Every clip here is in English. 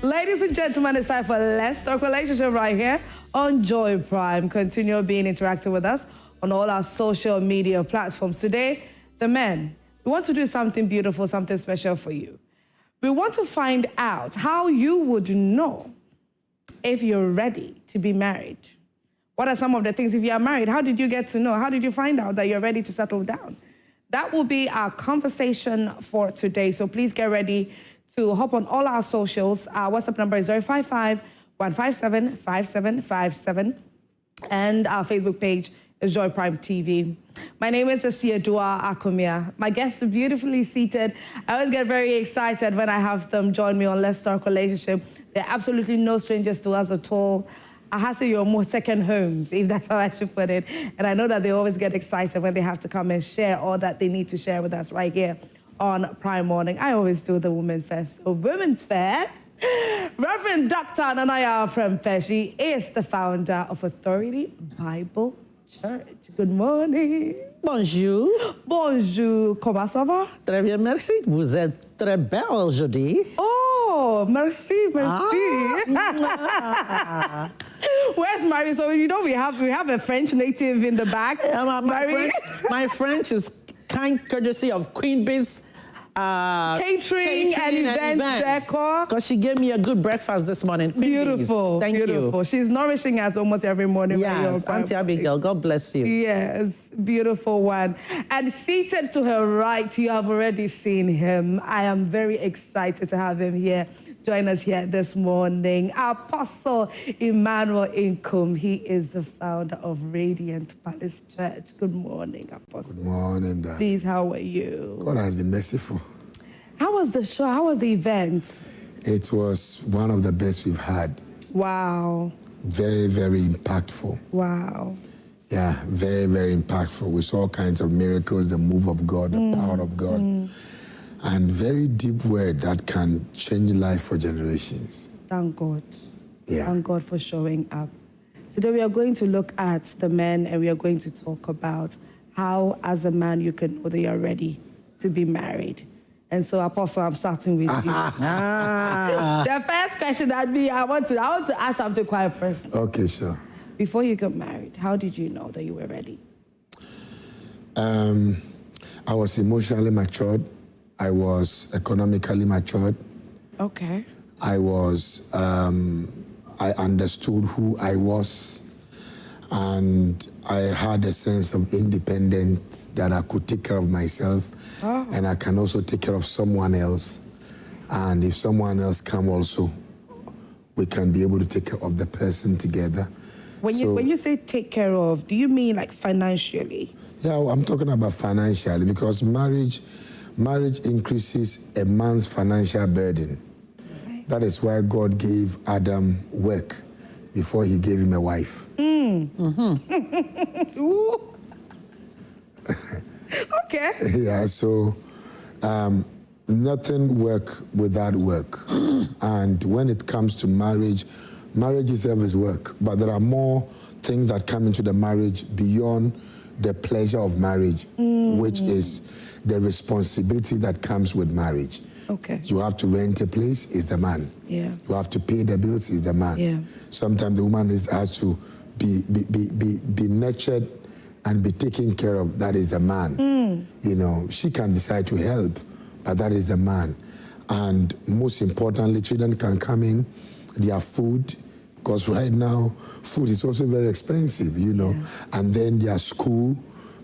Ladies and gentlemen, it's time for Let's Talk Relationship right here on Joy Prime. Continue being interactive with us on all our social media platforms. Today, the men, we want to do something beautiful, something special for you. We want to find out how you would know if you're ready to be married. What are some of the things, if you are married, how did you get to know? How did you find out that you're ready to settle down? That will be our conversation for today. So please get ready to hop on all our socials. Our WhatsApp number is 055-157-5757. And our Facebook page is Joy Prime TV. My name is Asiedua Akumia. My guests are beautifully seated. I always get very excited when I have them join me on Let's Talk Relationship. They're absolutely no strangers to us at all. I have to say you're more second homes, if that's how I should put it. And I know that they always get excited when they have to come and share all that they need to share with us right here on Prime Morning. I always do the women first. So women's first. Reverend Dr. Yaa Prempeh. She is the founder of Authority Bible Church. Good morning. Bonjour. Bonjour. Comment ça va? Très bien, merci. Vous êtes très belle aujourd'hui. Oh, merci, merci. Ah. Where's Marie? So you know we have a French native in the back. My French is kind courtesy of Queen Bee's catering and events decor. Because she gave me a good breakfast this morning. Queen Beautiful, Bee's. Thank you. She's nourishing us almost every morning. Yes, Auntie Abigail, God bless you. Yes, beautiful one. And seated to her right, you have already seen him. I am very excited to have him here. Join us here this morning. Apostle Emmanuel Inkum. He is the founder of Radiant Palace Church. Good morning, Apostle. Good morning, Dad. Please, how are you? God has been merciful. How was the show? How was the event? It was one of the best we've had. Wow. Very, very impactful. Wow. Yeah, very, very impactful. We saw all kinds of miracles, the move of God, the power of God. And very deep word that can change life for generations. Thank God. Yeah. Thank God for showing up. Today we are going to look at the men and we are going to talk about how as a man you can know that you're ready to be married. And so Apostle, I'm starting with you. The first question I want to ask something quite personal. Okay, sure. Before you got married, how did you know that you were ready? I was emotionally matured. I was economically matured. Okay. I understood who I was, and I had a sense of independence that I could take care of myself, and I can also take care of someone else. And if someone else come also, we can be able to take care of the person together. When you say take care of, do you mean like financially? Yeah, I'm talking about financially, because marriage increases a man's financial burden. That is why God gave Adam work before he gave him a wife. Okay. Yeah, so nothing work without work. And when it comes to marriage itself is work, but there are more things that come into the marriage beyond the pleasure of marriage, which is the responsibility that comes with marriage. Okay. You have to rent a place, is the man. Yeah. You have to pay the bills, is the man. Yeah. Sometimes the woman has to be nurtured and be taken care of, that is the man. You know, she can decide to help, but that is the man. And most importantly, children can come in, their food, because right now, food is also very expensive, you know. Yeah. And then their school,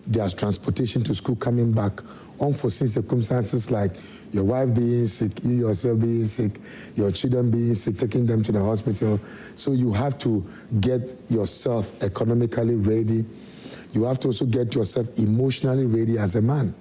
there's transportation to school coming back, unforeseen circumstances like your wife being sick, you yourself being sick, your children being sick, taking them to the hospital. So you have to get yourself economically ready. You have to also get yourself emotionally ready as a man.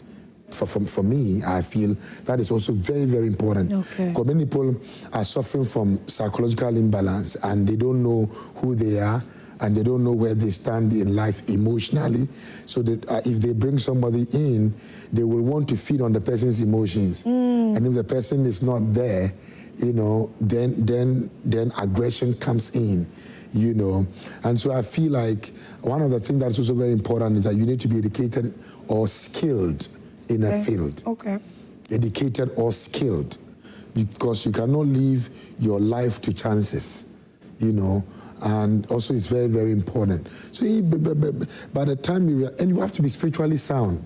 For me, I feel that is also very, very important. Okay. Because many people are suffering from psychological imbalance and they don't know who they are and they don't know where they stand in life emotionally. So that if they bring somebody in, they will want to feed on the person's emotions. And if the person is not there, you know, then aggression comes in. You know, and so I feel like one of the things that's also very important is that you need to be educated or skilled in a field. Okay. Educated or skilled. because you cannot leave your life to chances, and also it's very, very important. So by the time and you have to be spiritually sound,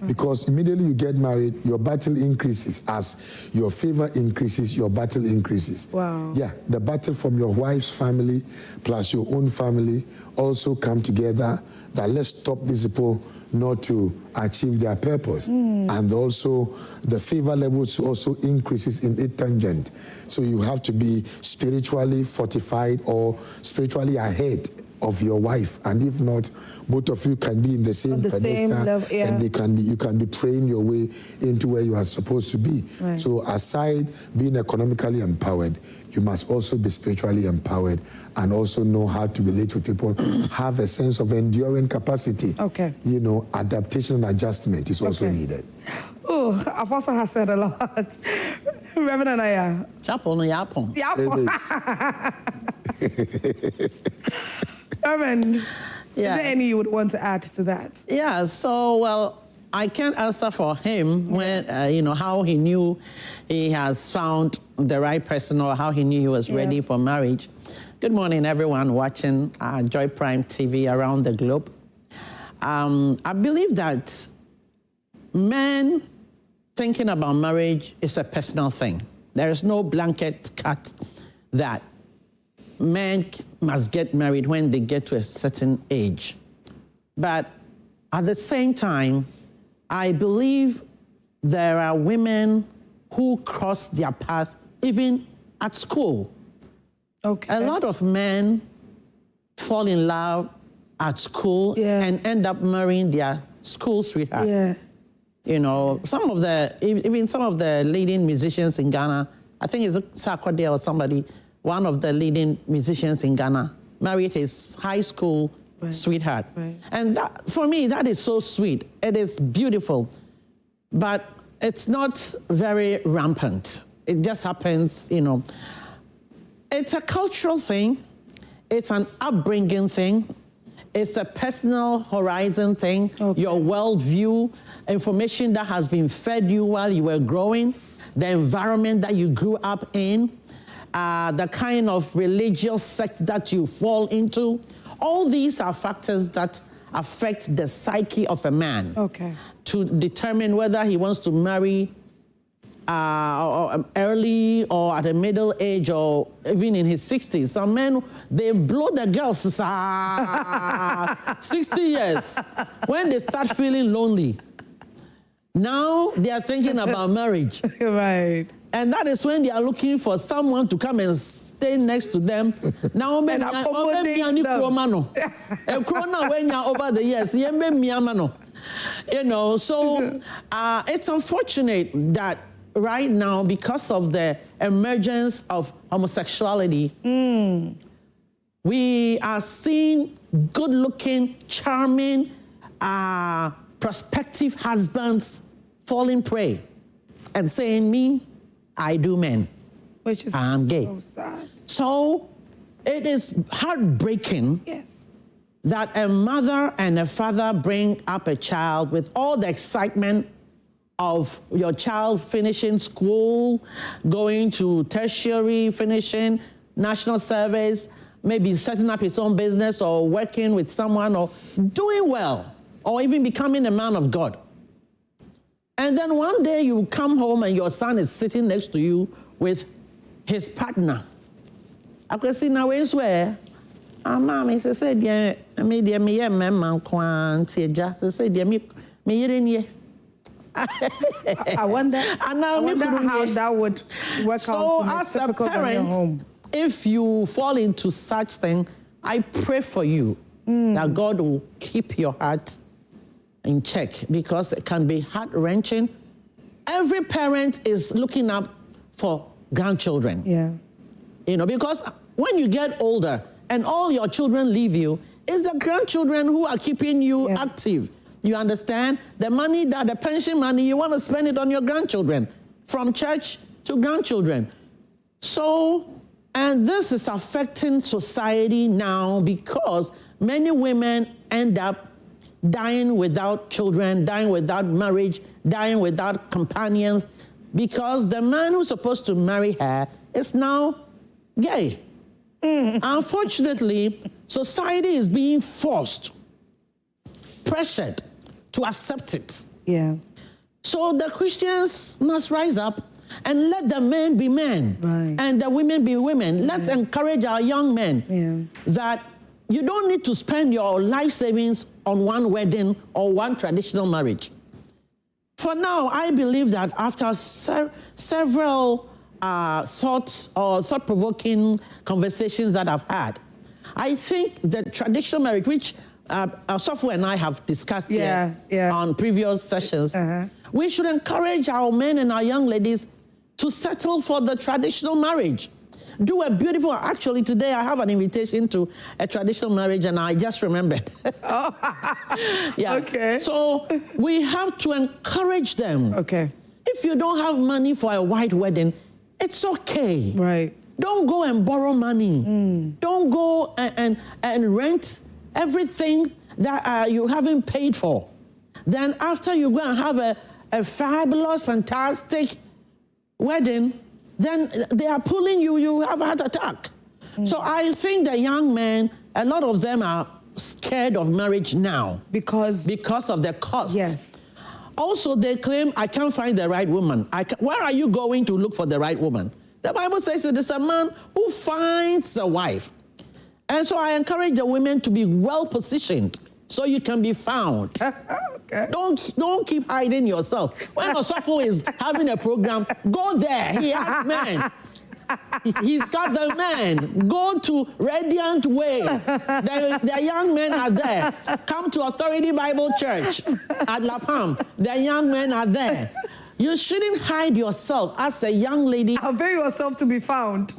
because immediately you get married, your battle increases. As your favor increases, your battle increases. Wow. Yeah, the battle from your wife's family plus your own family also come together, that let's stop these people not to achieve their purpose. And also the favor levels also increases in a tangent. So you have to be spiritually fortified or spiritually ahead of your wife, and if not, both of you can be in the same pedestal, and you can be praying your way into where you are supposed to be. Right. So aside being economically empowered, you must also be spiritually empowered and also know how to relate with people, have a sense of enduring capacity. Okay. Adaptation and adjustment is also needed. Oh, Apostle has said a lot. Reverend Yaa. Chapel no yapon. Reverend, is there any you would want to add to that? Yeah, so, well, I can't answer for him when, how he knew he has found the right person or how he knew he was ready for marriage. Good morning, everyone watching Joy Prime TV around the globe. I believe that men thinking about marriage is a personal thing. There is no blanket cut that men must get married when they get to a certain age. But at the same time, I believe there are women who cross their path even at school. Okay. A lot of men fall in love at school and end up marrying their school sweetheart. Yeah. Even some of the leading musicians in Ghana, I think it's Sarkodie or somebody, one of the leading musicians in Ghana, married his high school sweetheart. Right. And that, for me, that is so sweet. It is beautiful, but it's not very rampant. It just happens, It's a cultural thing. It's an upbringing thing. It's a personal horizon thing, your worldview, information that has been fed you while you were growing, the environment that you grew up in, the kind of religious sect that you fall into. All these are factors that affect the psyche of a man to determine whether he wants to marry early or at a middle age or even in his 60s. Some men, they blow the girls 60 years when they start feeling lonely. Now they are thinking about marriage. Right. And that is when they are looking for someone to come and stay next to them. Now, over the years, so it's unfortunate that right now, because of the emergence of homosexuality, we are seeing good-looking, charming, prospective husbands falling prey and saying, me, I do men. Which is I'm gay. So sad. So it is heartbreaking that a mother and a father bring up a child with all the excitement of your child finishing school, going to tertiary, finishing national service, maybe setting up his own business or working with someone or doing well or even becoming a man of God. And then one day you come home and your son is sitting next to you with his partner. I can see now where swear. Mommy said, yeah, me dear me man kwan tieja. So dear me ye. I wonder how that would work out. So as a parent, if you fall into such thing, I pray for you that God will keep your heart in check, because it can be heart-wrenching. Every parent is looking up for grandchildren. Because when you get older and all your children leave you, it's the grandchildren who are keeping you active. You understand? The money, the pension money, you want to spend it on your grandchildren, from church to grandchildren. So, and this is affecting society now because many women end up dying without children, dying without marriage, dying without companions, because the man who's supposed to marry her is now gay. Unfortunately, society is being forced, pressured to accept it. Yeah. So the Christians must rise up and let the men be men, Right. and the women be women. Let's encourage our young men that you don't need to spend your life savings on one wedding or one traditional marriage. For now, I believe that after several thoughts or thought-provoking conversations that I've had, I think the traditional marriage, which Software and I have discussed here on previous sessions, we should encourage our men and our young ladies to settle for the traditional marriage. Do a beautiful, actually today I have an invitation to a traditional marriage and I just remembered. Okay. So we have to encourage them. Okay. If you don't have money for a white wedding, it's okay. Right. Don't go and borrow money. Don't go and rent everything that you haven't paid for. Then after you go and have a fabulous, fantastic wedding, then they are pulling you, you have a heart attack. So I think the young men, a lot of them are scared of marriage now. Because of the cost. Yes. Also, they claim, I can't find the right woman. Where are you going to look for the right woman? The Bible says it is a man who finds a wife. And so I encourage the women to be well positioned so you can be found. Okay. Don't keep hiding yourself. When Osofo is having a program, go there. He has men. He's got the men. Go to Radiant Way. The young men are there. Come to Authority Bible Church at La Palm. The young men are there. You shouldn't hide yourself as a young lady. Avail yourself to be found.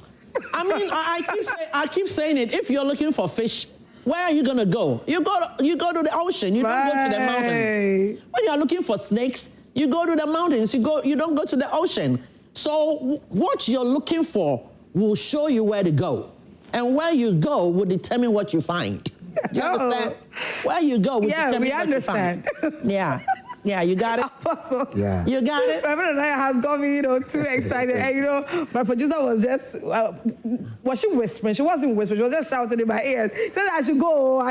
I mean, I keep saying it. If you're looking for fish, where are you going to go? You go to the ocean. You don't go to the mountains. When you're looking for snakes, you go to the mountains. You don't go to the ocean. So what you're looking for will show you where to go. And where you go will determine what you find. Do you understand? Where you go will determine what you find. Yeah. Yeah, you got it? Apostle. Yeah. You got it? Reverend Anaya has got me, too excited. And, my producer was just, was she whispering? She wasn't whispering. She was just shouting in my ears. She said, I should go.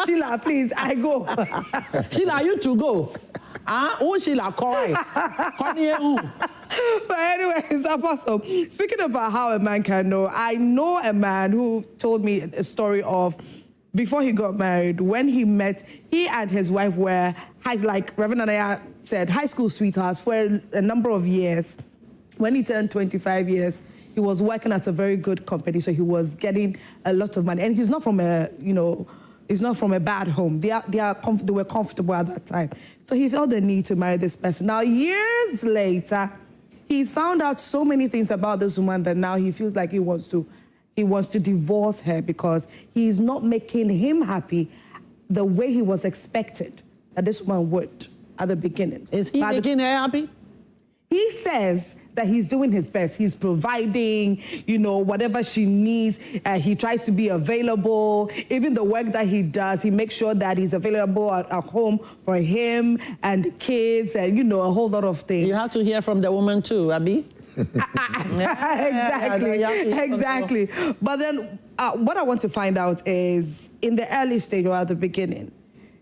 Sheila, please, I go. Sheila, you to go. Who Sheila call? But anyways, Apostle, speaking about how a man can know, I know a man who told me a story of before he got married, when he met, he and his wife were, like Reverend Anaya said, high school sweethearts for a number of years. When he turned 25 years, he was working at a very good company, so he was getting a lot of money. And he's not from a, he's not from a bad home. They were comfortable at that time. So he felt the need to marry this person. Now, years later, he's found out so many things about this woman that now he feels like he wants to divorce her because he's not making him happy the way he was expected that this woman would at the beginning. Is he making her happy? He says that he's doing his best. He's providing, whatever she needs. He tries to be available. Even the work that he does, he makes sure that he's available at home for him and the kids and, a whole lot of things. You have to hear from the woman too, Abby. Exactly. But then what I want to find out is, in the early stage or at the beginning,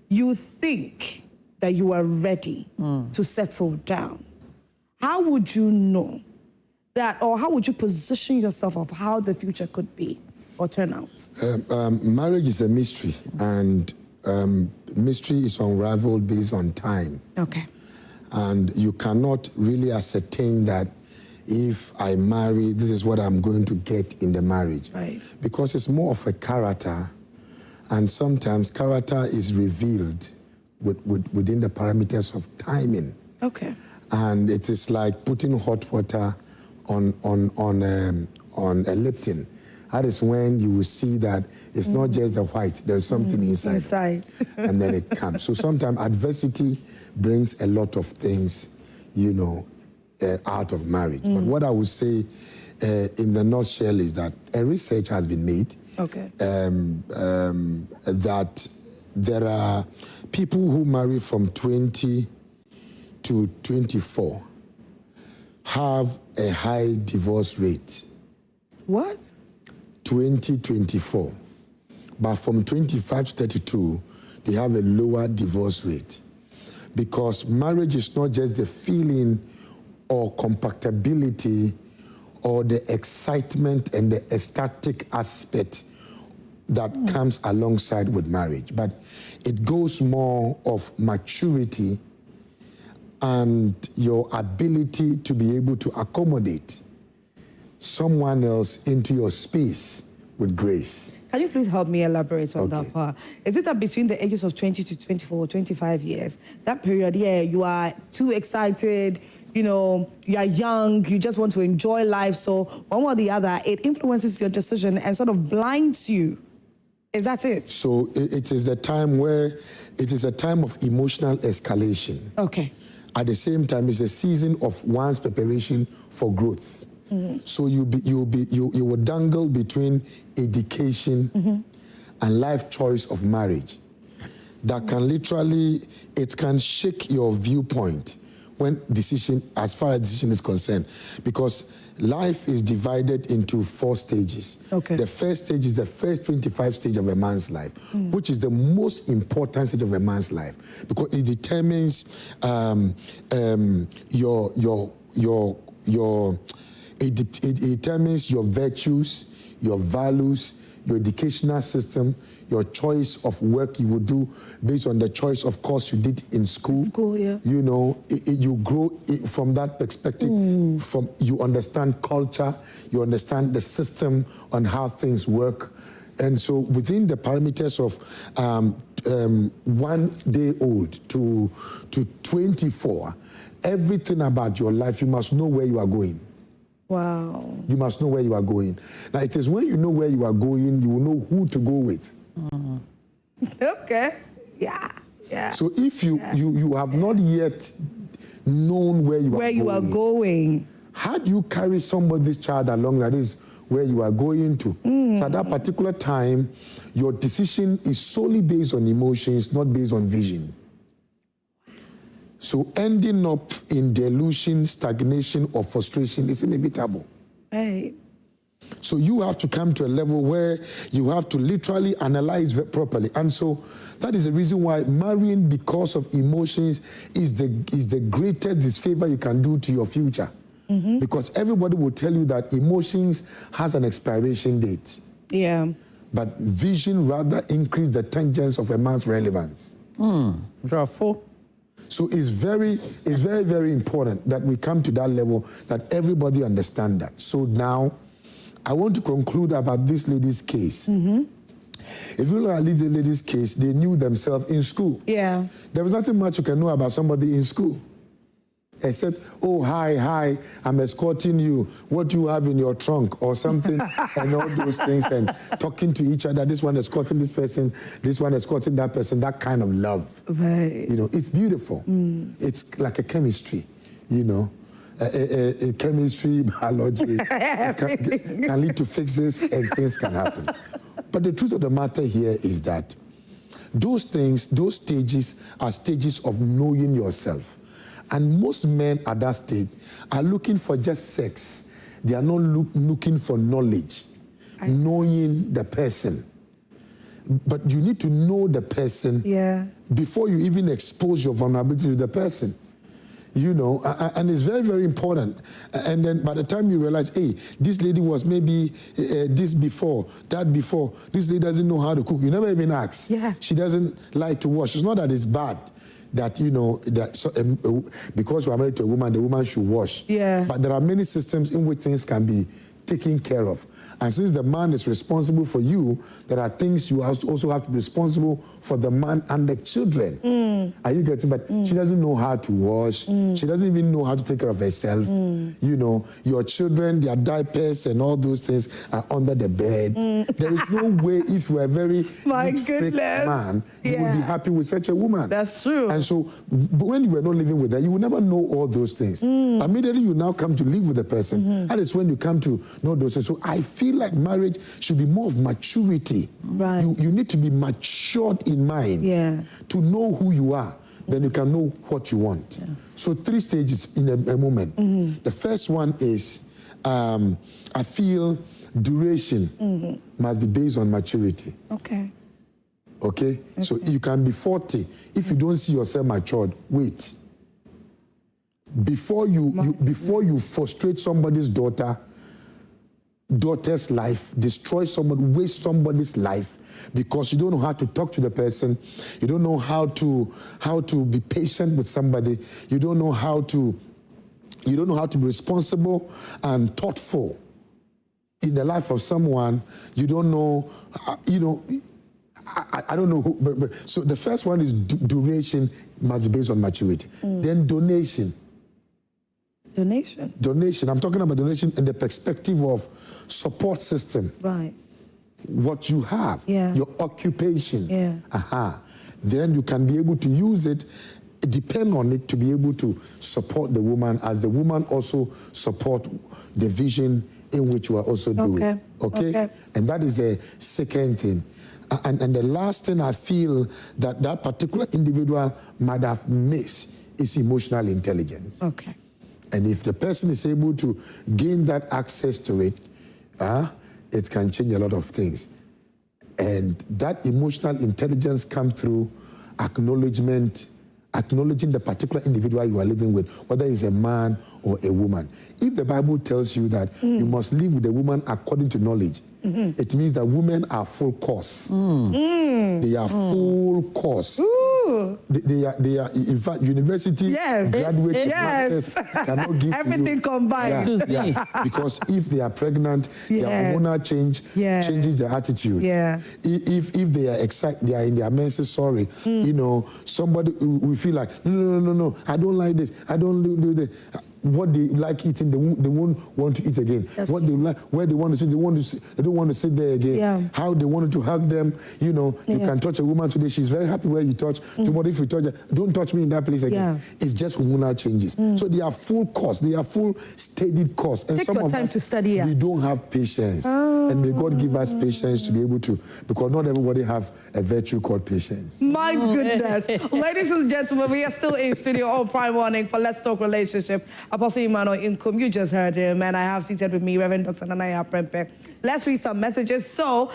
you think that you are ready to settle down. How would you know that, or how would you position yourself of how the future could be or turn out? Marriage is a mystery, and mystery is unraveled based on time. Okay. And you cannot really ascertain that if I marry, this is what I'm going to get in the marriage. Right. Because it's more of a character, and sometimes character is revealed within the parameters of timing. Okay. And it is like putting hot water on a Lipton. That is when you will see that it's not just the white, there's something inside. And then it comes. So sometimes adversity brings a lot of things, out of marriage. But what I would say in the nutshell is that a research has been made that there are people who marry from 20 to 24. have a high divorce rate. What? 2024. But from 25 to 32, they have a lower divorce rate. Because marriage is not just the feeling or compatibility or the excitement and the ecstatic aspect that comes alongside with marriage, but it goes more of maturity and your ability to be able to accommodate someone else into your space with grace. Can you please help me elaborate on Okay. that part? Is it that between the ages of 20 to 24 or 25 years, that period, you are too excited, you are young, you just want to enjoy life, so one way or the other, it influences your decision and sort of blinds you? Is that it? So it is the time where it is a time of emotional escalation. Okay. At the same time, it's a season of one's preparation for growth. So you will dangle between education and life choice of marriage. That can literally, it can shake your viewpoint when as far as decision is concerned, because life is divided into 4 stages. Okay. The first stage is the first 25 stage of a man's life, which is the most important stage of a man's life, because it determines it determines your virtues, your values, your educational system, your choice of work you would do based on the choice of course you did in school. Yeah. You grow from that perspective. You understand culture, you understand the system on how things work. And so within the parameters of 1 day old to 24, everything about your life, you must know where you are going. Wow. You must know where you are going. Now, it is when you know where you are going, you will know who to go with. Okay. Yeah. So if you have not yet known where you are going, how do you carry somebody's child along that is where you are going to? So at that particular time, your decision is solely based on emotions, not based on vision. So ending up in delusion, stagnation, or frustration is inevitable. Right. So you have to come to a level where you have to literally analyze properly. And so that is the reason why marrying because of emotions is the greatest disfavor you can do to your future. Because everybody will tell you that emotions has an expiration date. Yeah. But vision rather increase the tangents of a man's relevance. So it's very, very important that we come to that level, that everybody understand that. So now, I want to conclude about this lady's case. If you look at this lady's case, they knew themselves in school. Yeah. There was nothing much you can know about somebody in school. Except, oh, hi, I'm escorting you. What do you have in your trunk or something, and all those things, and talking to each other. This one escorting this person, this one escorting that person, that kind of love. Right. It's beautiful. It's like a chemistry, a chemistry, biology. It can lead to fixes and things can happen. But the truth of the matter here is that those stages are stages of knowing yourself. And most men at that stage are looking for just sex. They are not looking for knowledge, knowing the person. But you need to know the person before you even expose your vulnerability to the person. And it's very, very important. And then by the time you realize, hey, this lady was maybe this before, that before, this lady doesn't know how to cook. You never even ask. Yeah. She doesn't like to wash. It's not that it's bad. That because you are married to a woman, the woman should wash. Yeah. But there are many systems in which things can be taken care of. And since the man is responsible for you, there are things you also have to be responsible for the man and the children. Are you getting? But she doesn't know how to wash. She doesn't even know how to take care of herself. Your children, their diapers and all those things are under the bed. There is no way, if you are a very strict man, you would be happy with such a woman. That's true. And so when you were not living with her, you would never know all those things. Immediately you now come to live with the person. That is when you come to know those things. So I feel like marriage should be more of maturity. Right. You need to be matured in mind to know who you are. then you can know what you want. Yeah. So 3 stages in a moment. The first one is, I feel duration must be based on maturity. Okay? So you can be 40. If you don't see yourself matured, wait. Before you frustrate somebody's daughter's life, destroy somebody, waste somebody's life because you don't know how to talk to the person, you don't know how to be patient with somebody, you don't know how to be responsible and thoughtful in the life of someone. You don't know, I don't know who, but so the first one is duration must be based on maturity. Then donation. Donation. I'm talking about donation in the perspective of support system. Right. What you have, your occupation. Yeah. Then you can be able to use it, depend on it to be able to support the woman as the woman also support the vision in which you are also doing. Okay? And that is the second thing. And the last thing I feel that particular individual might have missed is emotional intelligence. Okay. And if the person is able to gain that access to it, it can change a lot of things. And that emotional intelligence comes through acknowledging the particular individual you are living with, whether it's a man or a woman. If the Bible tells you that you must live with a woman according to knowledge, it means that women are full course. They are full course. They are, in fact, university graduate masters cannot give everything combined. Because if they are pregnant, their hormonal changes their attitude. If they are excited, they are in their menses, somebody will feel like, no, I don't like this, I don't do this. What they like eating, they won't want to eat again. What they like, where they want to sit, they don't want to sit there again. How they wanted to hug them, you can touch a woman today, she's very happy where you touch. Tomorrow if you touch her, don't touch me in that place again. It's just hormonal changes. So they are full course, they are full studied course. And take some your of time us, to study. We don't have patience. And may God give us patience to be able to, because not everybody have a virtue called patience. My goodness. Ladies and gentlemen, we are still in studio all Prime Morning for Let's Talk Relationship. Apostle Emmanuel Inkum, you just heard him, and I have seated with me Reverend Dr. Yaa Prempeh. Let's read some messages. So,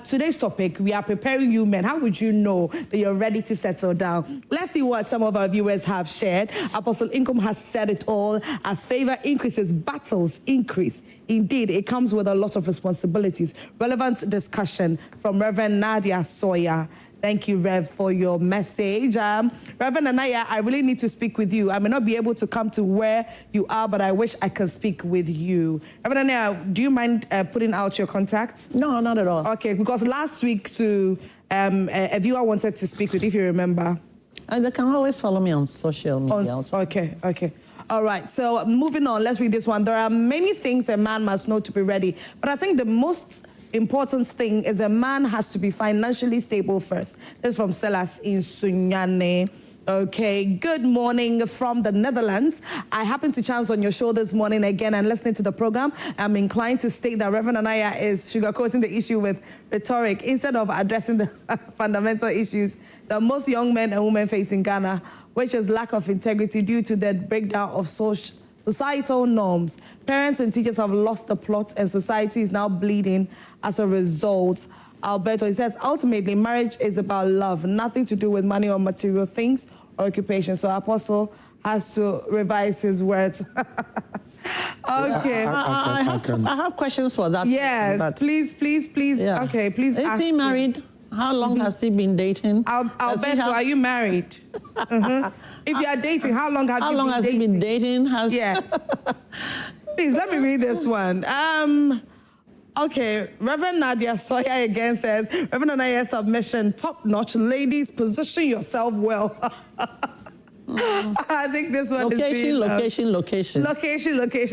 today's topic, we are preparing you men. How would you know that you're ready to settle down? Let's see what some of our viewers have shared. Apostle Inkum has said it all. As favor increases, battles increase. Indeed, it comes with a lot of responsibilities. Relevant discussion from Reverend Nadia Sawyer. Thank you, Rev, for your message. Reverend Anaya, I really need to speak with you. I may not be able to come to where you are, but I wish I could speak with you. Reverend Anaya, do you mind putting out your contacts? No, not at all. Okay, because last week a viewer wanted to speak with you, if you remember. And they can always follow me on social media also. Okay. All right, so moving on, let's read this one. There are many things a man must know to be ready, but I think the most important thing is a man has to be financially stable first. This is from Selas in Sunyane. Okay, good morning from the Netherlands. I happened to chance on your show this morning again and listening to the program. I'm inclined to state that Reverend Anaya is sugarcoating the issue with rhetoric instead of addressing the fundamental issues that most young men and women face in Ghana, which is lack of integrity due to the breakdown of societal norms. Parents and teachers have lost the plot and society is now bleeding as a result. Alberto, he says, ultimately, marriage is about love, nothing to do with money or material things or occupation. So Apostle has to revise his words. Okay. I have questions for that. Yes, please. Yeah. Okay, please ask. Is he married? How long has he been dating? Alberto, are you married? If you are dating, how long have you been dating? How long has he been dating? Yes. Please, let me read this one. Okay, Reverend Nadia Sawyer again says, Reverend Anaya's submission, top-notch. Ladies, position yourself well. I think this one location. Location. This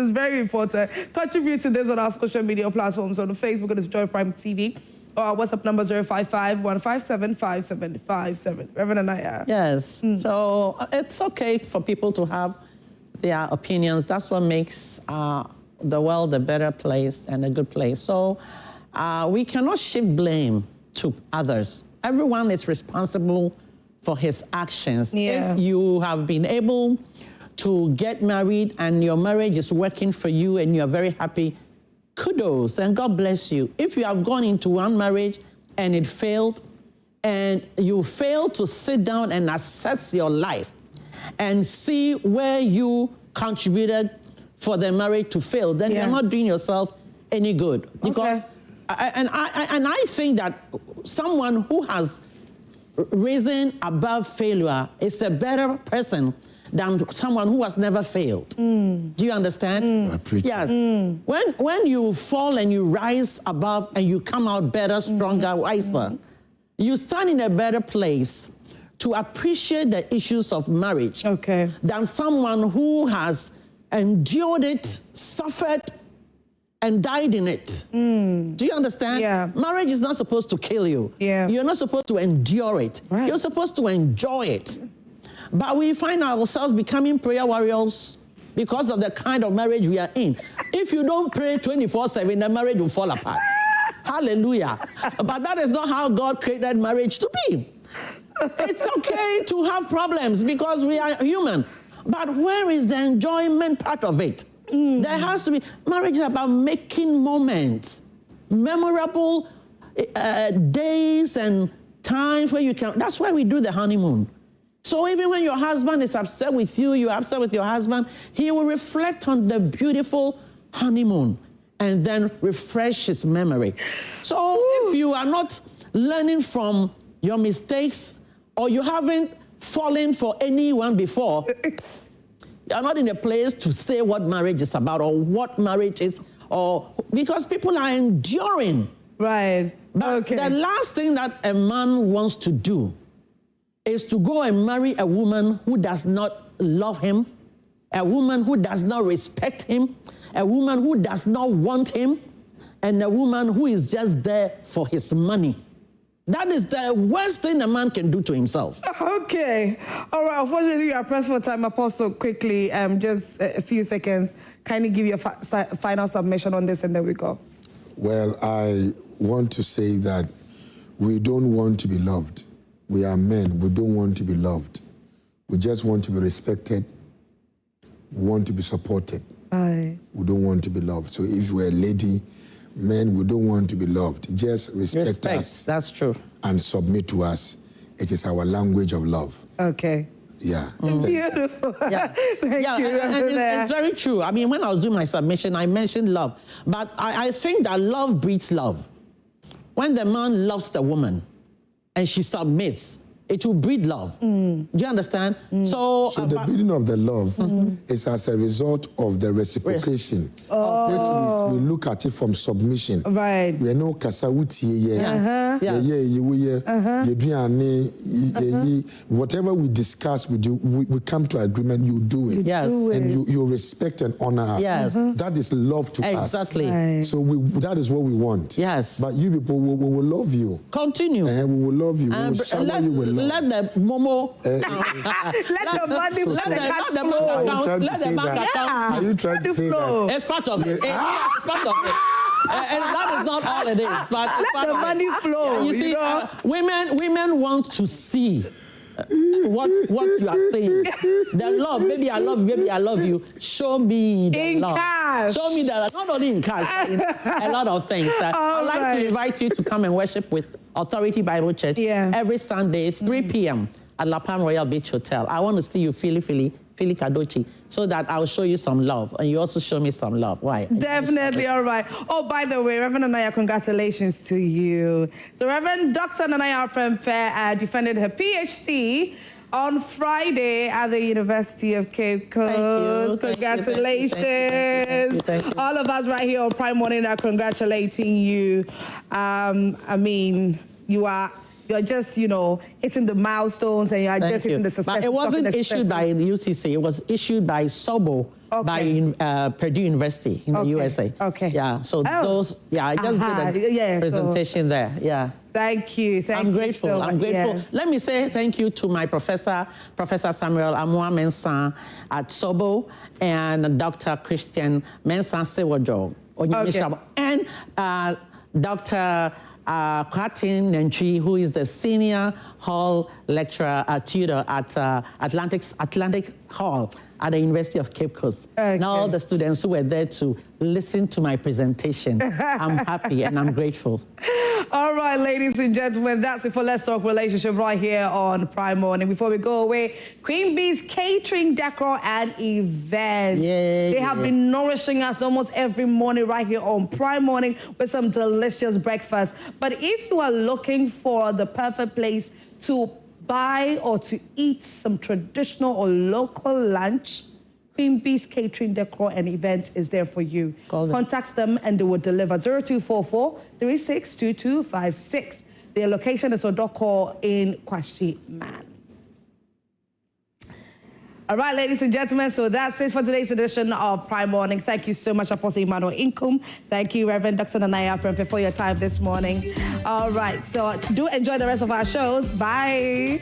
is very important. Contribute to this on our social media platforms. On Facebook, it is Joy Prime TV. Or our WhatsApp number 055-157-5757. Reverend Anaya. Yes. So it's okay for people to have their opinions. That's what makes the world a better place and a good place. So we cannot shift blame to others. Everyone is responsible for his actions. Yeah. If you have been able to get married and your marriage is working for you and you're very happy, kudos and God bless you. If you have gone into one marriage and it failed, and you fail to sit down and assess your life and see where you contributed for the marriage to fail, then you're not doing yourself any good. Because I think that someone who has risen above failure is a better person than someone who has never failed. Do you understand? Yes. When you fall and you rise above and you come out better, stronger, wiser, you stand in a better place to appreciate the issues of marriage than someone who has endured it, suffered, and died in it. Do you understand? Yeah. Marriage is not supposed to kill you. Yeah. You're not supposed to endure it. Right. You're supposed to enjoy it. But we find ourselves becoming prayer warriors because of the kind of marriage we are in. If you don't pray 24/7, the marriage will fall apart. Hallelujah. But that is not how God created marriage to be. It's okay to have problems because we are human. But where is the enjoyment part of it? There has to be. Marriage is about making moments, memorable days and times where you can. That's why we do the honeymoon. So even when your husband is upset with you, you're upset with your husband, he will reflect on the beautiful honeymoon and then refresh his memory. So if you are not learning from your mistakes or you haven't fallen for anyone before, you're not in a place to say what marriage is about or what marriage is, or because people are enduring. Right. But the last thing that a man wants to do is to go and marry a woman who does not love him, a woman who does not respect him, a woman who does not want him, and a woman who is just there for his money. That is the worst thing a man can do to himself. Okay. All right. Unfortunately, we are pressed for time. Apostle, quickly, just a few seconds. Kindly give your final submission on this and then we go. Well, I want to say that we don't want to be loved. We are men. We don't want to be loved. We just want to be respected. We want to be supported. Aye. We don't want to be loved. So if we're a lady, men, we don't want to be loved. Just respect us. That's true. And submit to us. It is our language of love. Okay. Yeah. Beautiful. Yeah. Thank you. And it's very true. I mean, when I was doing my submission, I mentioned love. But I think that love breeds love. When the man loves the woman and she submits, it will breed love. Do you understand? So the breeding of the love is as a result of the reciprocation. Which means we look at it from submission. Right. We know kasawuti whatever we discuss, we come to agreement, you do it. Yes. And you respect and honor us. Yes. That is love to us. Exactly. Right. So that is what we want. Yes. But you people, we will love you. Continue. And we will love you. We will shower you with love. Let the MoMo... let the money flow. Let the bank account. Are you trying to say that? It's part of it. It's part of it. And that is not all it is. But it's Let the money flow. You see, women want to see what you are saying. The love, baby, I love you, baby, I love you. Show me the in love. Cash. Show me that, not only in cash, in a lot of things. I'd like to invite you to come and worship with Authority Bible Church every Sunday, 3 p.m. at La Palm Royal Beach Hotel. I want to see you, Philly Kadochi, so that I'll show you some love, and you also show me some love. Why? Definitely, all right. Oh, by the way, Reverend Anaya, congratulations to you. So Reverend Dr. Yaa Prempeh defended her PhD on Friday at the University of Cape Coast. Congratulations. Thank you. All of us right here on Prime Morning are congratulating you. I mean, you're just, hitting the milestones and you're just hitting the success. But it wasn't issued by the UCC. It was issued by SOBO by Purdue University in the USA. Okay. Yeah, so I just did a presentation there. Yeah. Thank you. I'm grateful. I'm grateful. Yes. Let me say thank you to my professor, Professor Samuel Amoah Mensah at SOBO, and Dr. Christian Mensah Sewojo, and Dr. Kwatin Nentri, who is the senior hall lecturer, tutor at Atlantic Hall at the University of Cape Coast. Okay. And all the students who were there to listen to my presentation. I'm happy and I'm grateful. All right, ladies and gentlemen, that's it for Let's Talk Relationship right here on Prime Morning. Before we go away, Queen Bee's Catering, Decor, and Event. They have been nourishing us almost every morning right here on Prime Morning with some delicious breakfast. But if you are looking for the perfect place to buy or to eat some traditional or local lunch, Queen Bee's Catering, Decor, and Event is there for you. Contact them and they will deliver. 0244-362256. Their location is Odoko in Kwashi Man. All right, ladies and gentlemen, so that's it for today's edition of Prime Morning. Thank you so much, Apostle Emmanuel Inkum. Thank you, Reverend Dr. Yaa Prempeh, for your time this morning. All right, so do enjoy the rest of our shows. Bye.